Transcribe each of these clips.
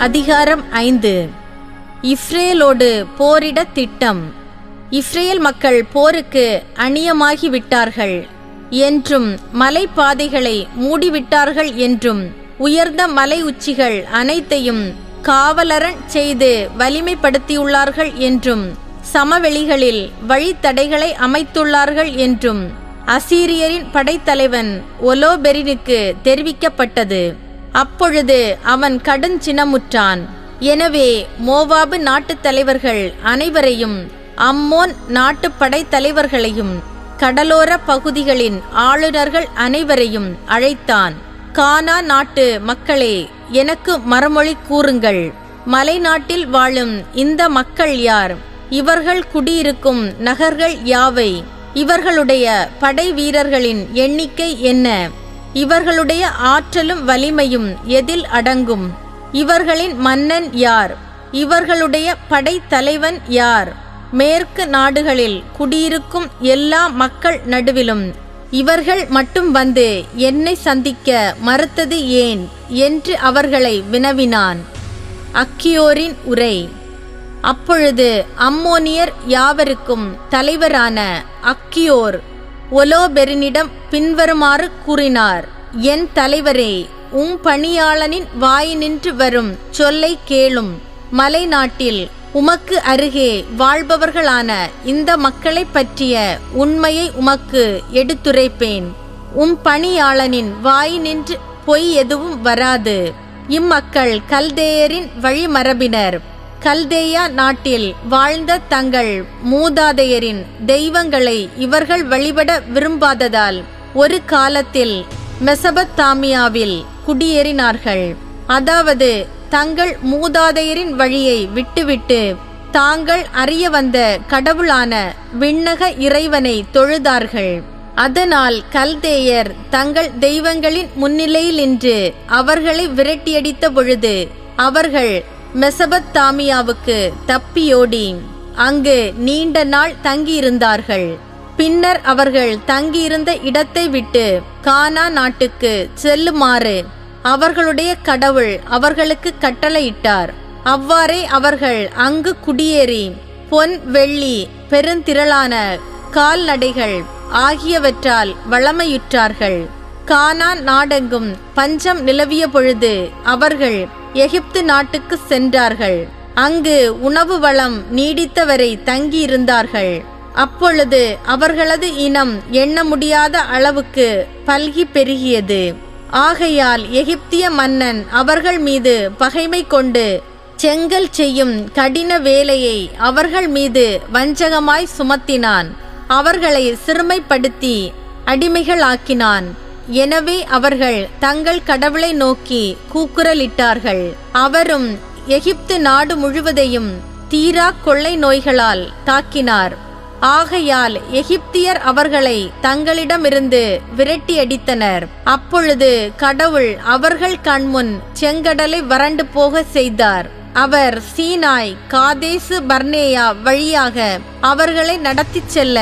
அதிகாரம் 5. இஸ்ரேலோடு போரிட திட்டம். இஸ்ரேல் மக்கள் போருக்கு அணியமாகிவிட்டார்கள் என்றும் மலைப்பாதைகளை மூடிவிட்டார்கள் என்றும் உயர்ந்த மலை உச்சிகள் அனைத்தையும் காவலரண் செய்து வலிமைப்படுத்தியுள்ளார்கள் என்றும் சமவெளிகளில் வழித்தடைகளை அமைத்துள்ளார்கள் என்றும் அசீரியரின் படைத்தலைவன் ஒலோபெரினுக்கு தெரிவிக்கப்பட்டது. அப்பொழுது அவன் கடுஞ்சினமுற்றான். எனவே மோவாபு நாட்டுத் தலைவர்கள் அனைவரையும், அம்மோன் நாட்டு படைத்தலைவர்களையும், கடலோர பகுதிகளின் ஆளுநர்கள் அனைவரையும் அழைத்தான். கானா நாட்டு மக்களே, எனக்கு மறுமொழி கூறுங்கள். மலைநாட்டில் வாழும் இந்த மக்கள் யார்? இவர்கள் குடியிருக்கும் நகர்கள் யாவை? இவர்களுடைய படை வீரர்களின் எண்ணிக்கை என்ன? இவர்களுடைய ஆற்றலும் வலிமையும் எதில் அடங்கும்? இவர்களின் மன்னன் யார்? இவர்களுடைய படைத்தலைவன் யார்? மேற்கு நாடுகளில் குடியிருக்கும் எல்லா மக்கள் நடுவிலும் இவர்கள் மட்டும் வந்து என்னை சந்திக்க மறுத்தது ஏன் என்று அவர்களை வினவினான். அக்கியோரின் உரை. அப்பொழுது அம்மோனியர் யாவருக்கும் தலைவரான அக்கியோர் ஒலோபெரினிடம் பின்வருமாறு கூறினார். என் தலைவரே, பணியாளனின் வாயினின்று வரும் சொல்லை கேளும். மலை நாட்டில் உமக்கு அருகே வாழ்பவர்களான இந்த மக்களை பற்றிய உண்மையை உமக்கு எடுத்துரைப்பேன். பணியாளனின் வாயினின்று பொய் எதுவும் வராது. இம்மக்கள் கல்தேயரின் வழிமரபினர். கல்தேயா நாட்டில் வாழ்ந்த தங்கள் மூதாதையரின் தெய்வங்களை இவர்கள் வழிபட விரும்பாததால் ஒரு காலத்தில் மெசபத்தாமியாவில் குடியேறினார்கள். அதாவது தங்கள் மூதாதையரின் வழியை விட்டுவிட்டு தாங்கள் அறிய வந்த கடவுளான விண்ணக இறைவனை தொழுதார்கள். அதனால் கல்தேயர் தங்கள் தெய்வங்களின் முன்னிலையில் நின்று அவர்களை விரட்டியடித்த பொழுது அவர்கள் மெசபத்தாமியாவுக்கு தப்பியோடி அங்கு நீண்ட நாள் தங்கியிருந்தார்கள். பின்னர் அவர்கள் தங்கியிருந்த இடத்தை விட்டு கானா நாட்டுக்கு செல்லுமாறு அவர்களுடைய கடவுள் அவர்களுக்கு கட்டளையிட்டார். அவ்வாறே அவர்கள் அங்கு குடியேறி பொன், வெள்ளி, பெருந்திரளான கால்நடைகள் ஆகியவற்றால் வளமையுற்றார்கள். கானான் நாடெங்கும் பஞ்சம் நிலவிய பொழுது அவர்கள் எகிப்து நாட்டுக்கு சென்றார்கள். அங்கு உணவு வளம் நீடித்தவரை தங்கியிருந்தார்கள். அப்பொழுது அவர்களது இனம் எண்ண முடியாத அளவுக்கு பல்கி பெருகியது. ஆகையால் எகிப்திய மன்னன் அவர்கள் மீது பகைமை கொண்டு செங்கல் செய்யும் கடின வேலையை அவர்கள் மீது வஞ்சகமாய் சுமத்தினான். அவர்களை சிறுமைப்படுத்தி அடிமைகளாக்கினான். எனவே அவர்கள் தங்கள் கடவுளை நோக்கி கூக்குரலிட்டார்கள். அவரும் எகிப்து நாடு முழுவதையும் தீரா கொள்ளை நோய்களால் தாக்கினார். ஆகையால் எகிப்தியர் அவர்களை தங்களிடமிருந்து விரட்டியடித்தனர். அப்பொழுது கடவுள் அவர்கள் கண்முன் செங்கடலை வறண்டு போக செய்தார். அவர் சீனாய், காதேசு பர்னேயா வழியாக அவர்களை நடத்தி செல்ல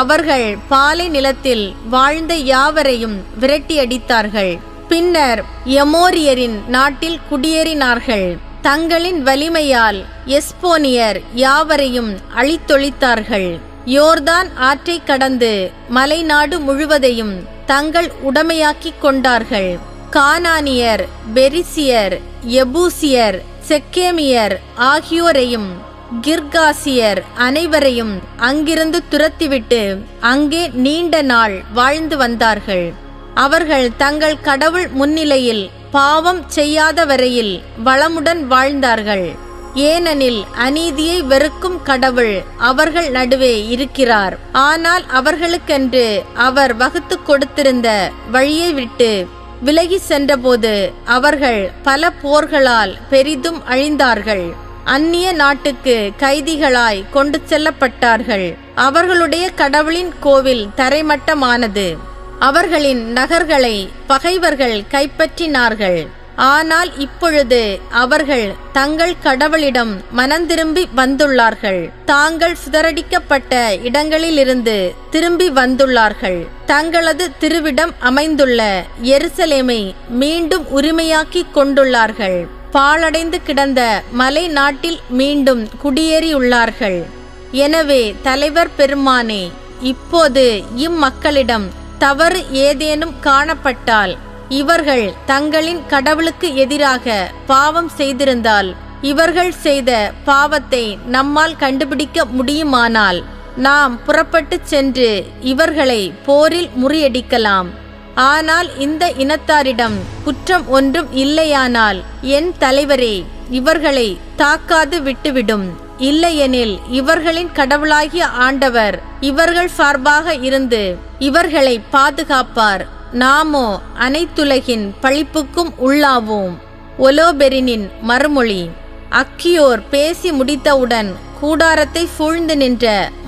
அவர்கள் பாலை நிலத்தில் வாழ்ந்த யாவரையும் விரட்டியடித்தார்கள். பின்னர் எமோரியரின் நாட்டில் குடியேறினார்கள். தங்களின் வலிமையால் எஸ்போனியர் யாவரையும் அழித்தொழித்தார்கள். யோர்தான் ஆற்றை கடந்து மலைநாடு முழுவதையும் தங்கள் உடைமையாக்கிக் கொண்டார்கள். கானானியர், பெரிசியர், எபூசியர், செக்கேமியர் ஆகியோரையும் கிர்காசியர் அனைவரையும் அங்கிருந்து துரத்திவிட்டு அங்கே நீண்ட நாள் வாழ்ந்து வந்தார்கள். அவர்கள் தங்கள் கடவுள் முன்னிலையில் பாவம் செய்யாத வரையில் வளமுடன் வாழ்ந்தார்கள். ஏனெனில் அநீதியை வெறுக்கும் கடவுள் அவர்கள் நடுவே இருக்கிறார். ஆனால் அவர்களுக்கென்று அவர் வகுத்து கொடுத்திருந்த வழியை விட்டு விலகி சென்றபோது அவர்கள் பல போர்களால் பெரிதும் அழிந்தார்கள். அந்நிய நாட்டுக்கு கைதிகளாய் கொண்டு செல்லப்பட்டார்கள். அவர்களுடைய கடவுளின் கோவில் தரைமட்டமானது. அவர்களின் நகர்களை பகைவர்கள் கைப்பற்றினார்கள். ஆனால் இப்பொழுது அவர்கள் தங்கள் கடவுளிடம் மனந்திரும்பி வந்துள்ளார்கள். தாங்கள் சிதறடிக்கப்பட்ட இடங்களிலிருந்து திரும்பி வந்துள்ளார்கள். தங்களது திருவிடம் அமைந்துள்ள எருசலேமை மீண்டும் உரிமையாக்கி கொண்டுள்ளார்கள். பாழடைந்து கிடந்த மலை நாட்டில் மீண்டும் குடியேறியுள்ளார்கள். எனவே தலைவர் பெருமானே, இப்போது இம்மக்களிடம் தவறு ஏதேனும் காணப்பட்டால், இவர்கள் தங்களின் கடவுளுக்கு எதிராக பாவம் செய்திருந்தால், இவர்கள் செய்த பாவத்தை நம்மால் கண்டுபிடிக்க முடியுமானால், நாம் புறப்பட்டுச் சென்று இவர்களை போரில் முறியடிக்கலாம். ஆனால் இந்த இனத்தாரிடம் குற்றம் ஒன்றும் இல்லையானால், என் தலைவரே, இவர்களை தாக்காது விட்டுவிடும். இல்லையெனில் இவர்களின் கடவுளாகிய ஆண்டவர் இவர்கள் சார்பாக இருந்து இவர்களை பாதுகாப்பார். நாமோ அனைத்துலகின் பழிப்புக்கும் உள்ளாவோம். ஒலோபெரினின் மறுமொழி. அக்கியோர் பேசி முடித்தவுடன் கூடாரத்தை சூழ்ந்து நின்ற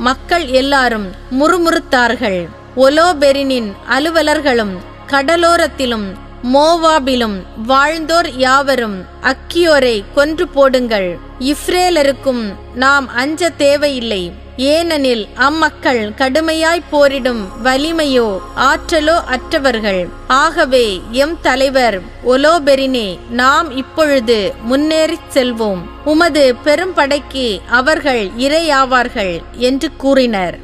மக்கள் எல்லாரும் முறுமுறுத்தார்கள். ஒலோபெரினின் அலுவலர்களும் கடலோரத்திலும் மோவாபிலும் வாழ்ந்தோர் யாவரும், அக்கியோரை கொன்று போடுங்கள், இஸ்ரேலருக்கும் நாம் அஞ்ச தேவையில்லை, ஏனெனில் அம்மக்கள் கடுமையாய் போரிடும் வலிமையோ ஆற்றலோ அற்றவர்கள். ஆகவே எம் தலைவர் ஒலோபெரினே, நாம் இப்பொழுது முன்னேறிச் செல்வோம், உமது பெரும் படைக்கு அவர்கள் இரையாவார்கள் என்று கூறினர்.